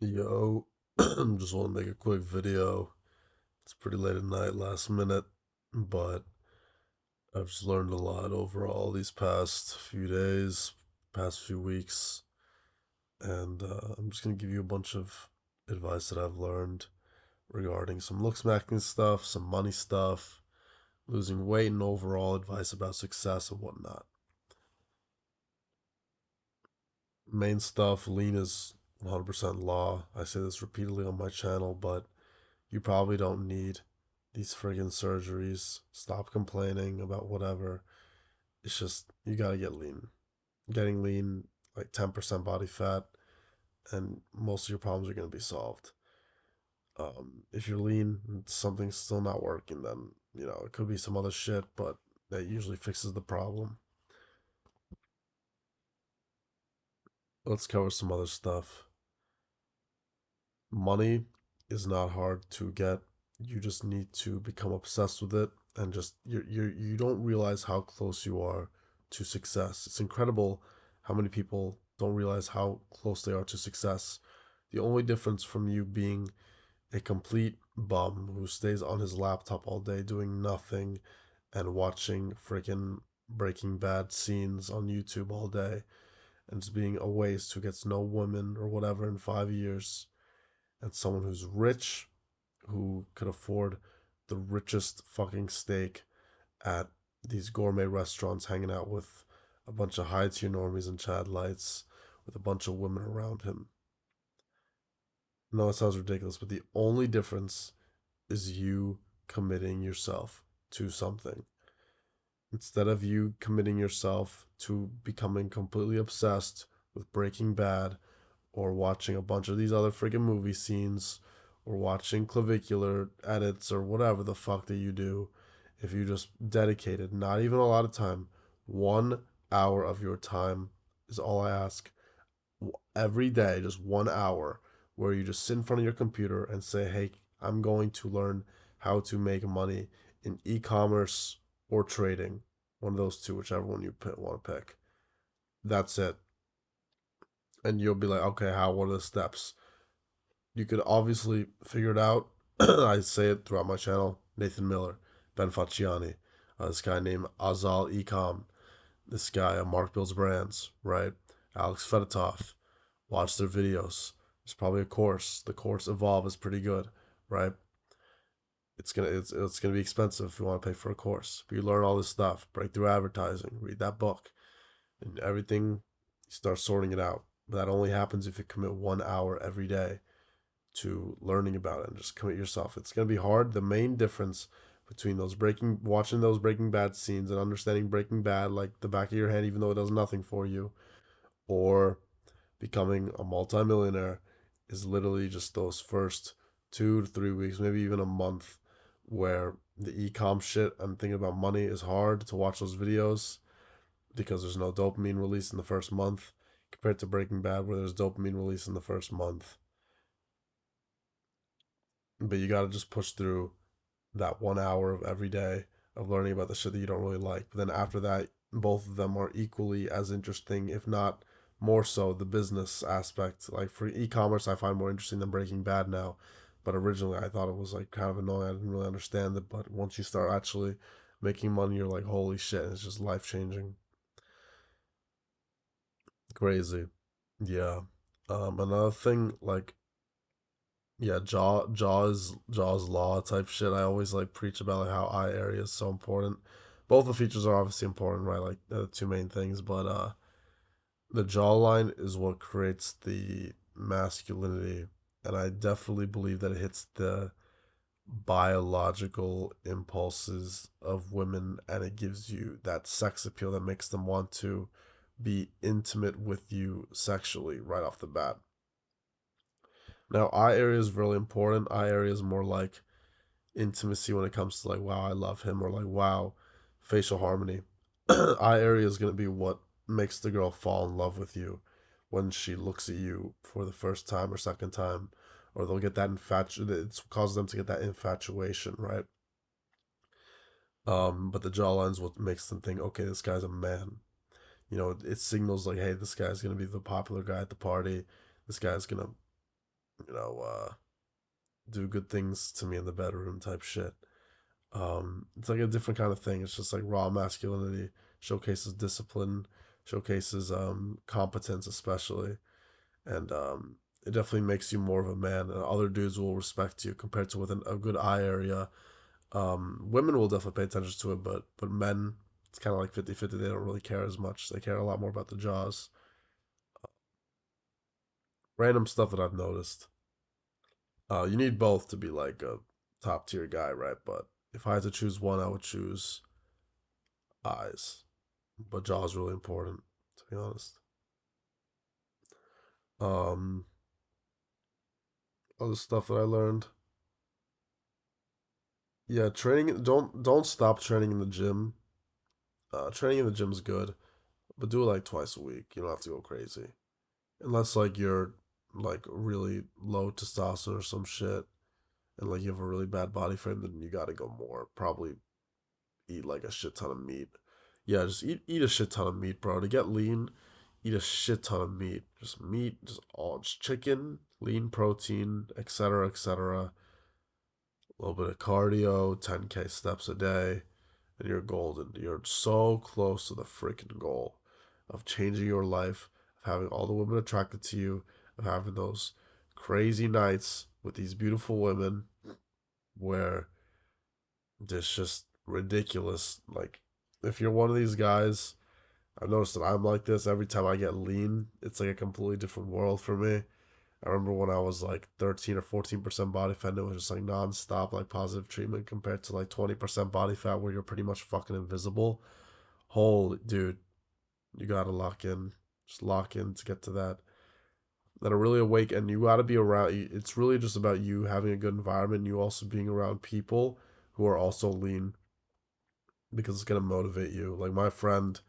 Yo, just want to make a quick video. It's pretty late at night, last minute, but I've just learned a lot overall these past few days, past few weeks, and I'm just gonna give you a bunch of advice that I've learned regarding some look smacking stuff, some money stuff, losing weight, and overall advice about success and whatnot. Main stuff, lean is 100% law. I say this repeatedly on my channel, but you probably don't need these friggin' surgeries. Stop complaining about whatever. It's just, you gotta get lean. Getting lean, like 10% body fat, and most of your problems are gonna be solved. If you're lean and something's still not working, then, it could be some other shit, but that usually fixes the problem. Let's cover some other stuff. Money is not hard to get. You just need to become obsessed with it and just you don't realize how close you are to success. It's incredible how many people don't realize how close they are to success. The only difference from you being a complete bum who stays on his laptop all day doing nothing and watching freaking Breaking Bad scenes on YouTube all day and just being a waste who gets no women or whatever in 5 years, and someone who's rich, who could afford the richest fucking steak at these gourmet restaurants, hanging out with a bunch of high tier normies and Chad lights with a bunch of women around him. No, it sounds ridiculous, but the only difference is you committing yourself to something. Instead of you committing yourself to becoming completely obsessed with Breaking Bad or watching a bunch of these other freaking movie scenes or watching clavicular edits or whatever the fuck that you do, if you just dedicated, not even a lot of time, 1 hour of your time is all I ask every day, just 1 hour, where you just sit in front of your computer and say, hey, I'm going to learn how to make money in e-commerce or trading, one of those two, whichever one you want to pick. That's it. And you'll be like, okay, what are the steps? You could obviously figure it out. I say it throughout my channel. Nathan Miller, Ben Facciani, this guy named Azal Ecom, this guy Mark Builds Brands, right? Alex Fedotov. Watch their videos. There's probably a course. The course Evolve is pretty good, right? It's gonna be expensive if you want to pay for a course. But you learn all this stuff, breakthrough advertising, read that book, and everything. You start sorting it out. But that only happens if you commit 1 hour every day to learning about it and just commit yourself. It's gonna be hard. The main difference between watching those Breaking Bad scenes and understanding Breaking Bad like the back of your hand, even though it does nothing for you, or becoming a multimillionaire, is literally just those first 2 to 3 weeks, maybe even a month, where the e-com shit and thinking about money is hard to watch those videos because there's no dopamine release in the first month compared to Breaking Bad where there's dopamine release in the first month. But you got to just push through that 1 hour of every day of learning about the shit that you don't really like. But then after that, both of them are equally as interesting, if not more so, the business aspect. Like for e-commerce, I find more interesting than Breaking Bad now. But originally, I thought it was like kind of annoying. I didn't really understand it. But once you start actually making money, you're like, holy shit! It's just life changing, crazy. Yeah. Another thing, like, yeah, Jaws law type shit. I always like preach about like how eye area is so important. Both the features are obviously important, right? Like the two main things, but the jawline is what creates the masculinity, and I definitely believe that it hits the biological impulses of women, and it gives you that sex appeal that makes them want to be intimate with you sexually right off the bat. Now, eye area is really important. Eye area is more like intimacy when it comes to like, wow, I love him, or like, wow, facial harmony. Eye area is going to be what makes the girl fall in love with you when she looks at you for the first time or second time, or they'll get that it causes them to get that infatuation, right? But the jawline's what makes them think, okay, this guy's a man. It signals like, hey, this guy's gonna be the popular guy at the party. This guy's gonna you know, do good things to me in the bedroom type shit. It's like a different kind of thing. It's just like raw masculinity, showcases discipline, showcases competence, especially, and it definitely makes you more of a man. And other dudes will respect you compared to with a good eye area. Women will definitely pay attention to it, but men, it's kind of like 50-50. They don't really care as much. They care a lot more about the jaws. Random stuff that I've noticed. You need both to be like a top tier guy, right? But if I had to choose one, I would choose eyes. But jaw is really important, to be honest. Um, Other stuff that I learned. Yeah, training. Don't stop training in the gym. Training in the gym is good, but do it like twice a week. You don't have to go crazy, unless like you're like really low testosterone or some shit, and like you have a really bad body frame. Then you gotta go more. Probably eat like a shit ton of meat. Yeah, just eat a shit ton of meat, bro. To get lean, eat a shit ton of meat. Just meat, just chicken, lean protein, etc., etc. A little bit of cardio, 10K steps a day, and you're golden. You're so close to the freaking goal of changing your life, of having all the women attracted to you, of having those crazy nights with these beautiful women where it's just ridiculous. Like, if you're one of these guys, I've noticed that I'm like this every time I get lean. It's like a completely different world for me. I remember when I was like 13 or 14% body fat, and it was just like non-stop, like positive treatment compared to like 20% body fat where you're pretty much fucking invisible. Holy dude, you gotta lock in. Just lock in to get to that. That are really awake, and you gotta be around. It's really just about you having a good environment, and you also being around people who are also lean because it's gonna motivate you. Like my friend,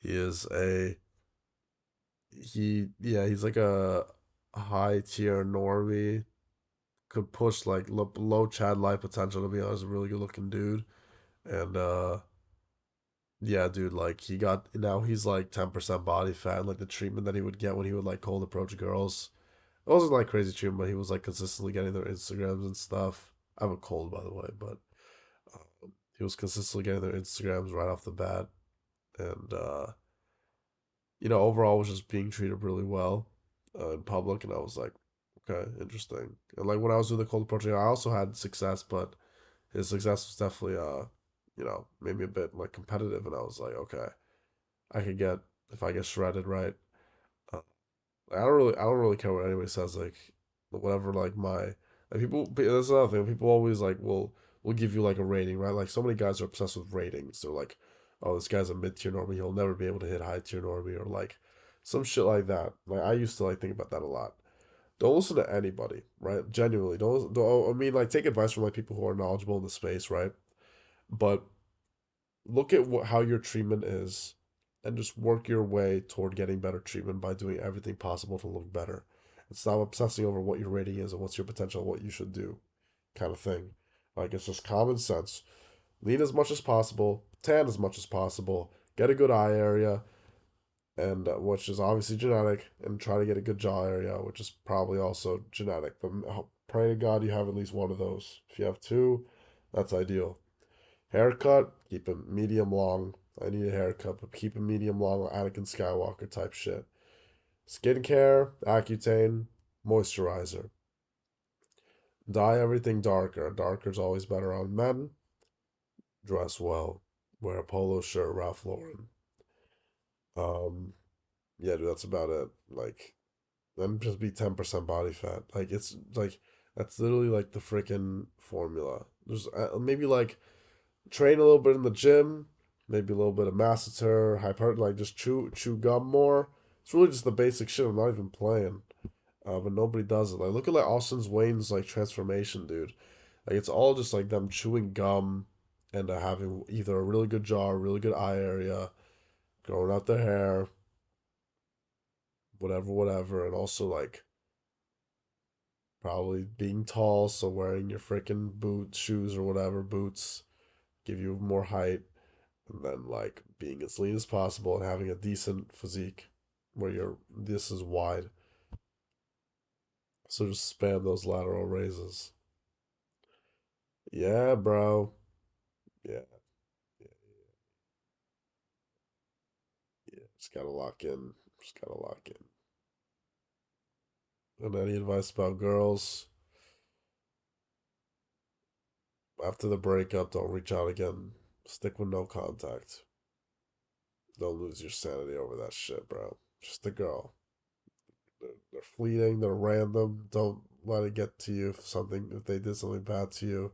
he is a he's like a high tier normie. Could push like low Chad life potential, to be honest. A really good looking dude, and yeah, dude, like he got now he's like 10% body fat. And, like the treatment that he would get when he would like cold approach girls, it wasn't like crazy treatment, but he was like consistently getting their Instagrams and stuff. I have a cold, by the way, but he was consistently getting their Instagrams right off the bat, and overall was just being treated really well in public, and I was like, okay, interesting. And like when I was doing the cold approaching, I also had success, but his success was definitely made me a bit like competitive, and I was like, okay, I could get if I get shredded right. Uh, I don't really care what anybody says, like whatever, like my like people. That's another thing. People always like will give you like a rating, right? Like so many guys are obsessed with ratings. They're like, oh, this guy's a mid tier normie. He'll never be able to hit high tier normie, or like some shit like that. Like I used to like think about that a lot. Don't listen to anybody, right? Genuinely, don't. I mean, like take advice from like people who are knowledgeable in the space, right? But look at how your treatment is and just work your way toward getting better treatment by doing everything possible to look better. And stop obsessing over what your rating is and what's your potential, what you should do, kind of thing. Like it's just common sense. Lean as much as possible, tan as much as possible, get a good eye area, and which is obviously genetic, and try to get a good jaw area, which is probably also genetic. But pray to God you have at least one of those. If you have two, that's ideal. Haircut, keep it medium long. I need a haircut, but keep it medium long, Anakin Skywalker type shit. Skincare, Accutane, moisturizer. Dye everything darker. Darker is always better on men. Dress well. Wear a polo shirt, Ralph Lauren. Um, yeah, dude, that's about it. Like, then just be 10% body fat. Like, it's like that's literally like the freaking formula. There's maybe like train a little bit in the gym, maybe a little bit of masseter, hyper, like just chew gum more. It's really just the basic shit. I'm not even playing, but nobody does it. Like look at like Austin Wayne's like transformation, dude. Like it's all just like them chewing gum and having either a really good jaw, a really good eye area, growing out their hair, whatever, whatever, and also like probably being tall, so wearing your freaking boots, shoes or whatever, boots give you more height, and then like being as lean as possible and having a decent physique where this is wide. So just spam those lateral raises. Yeah, bro. Yeah, yeah, yeah. Just gotta lock in. Just gotta lock in. And any advice about girls? After the breakup, don't reach out again. Stick with no contact. Don't lose your sanity over that shit, bro. Just a girl. They're fleeting. They're random. Don't let it get to you. If they did something bad to you,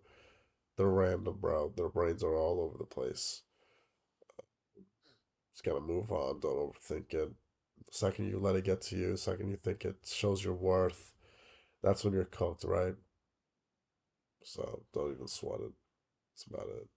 they're random, bro. Their brains are all over the place. Just gotta move on. Don't overthink it. The second you let it get to you, the second you think it shows your worth, that's when you're cooked, right? So don't even sweat it. That's about it.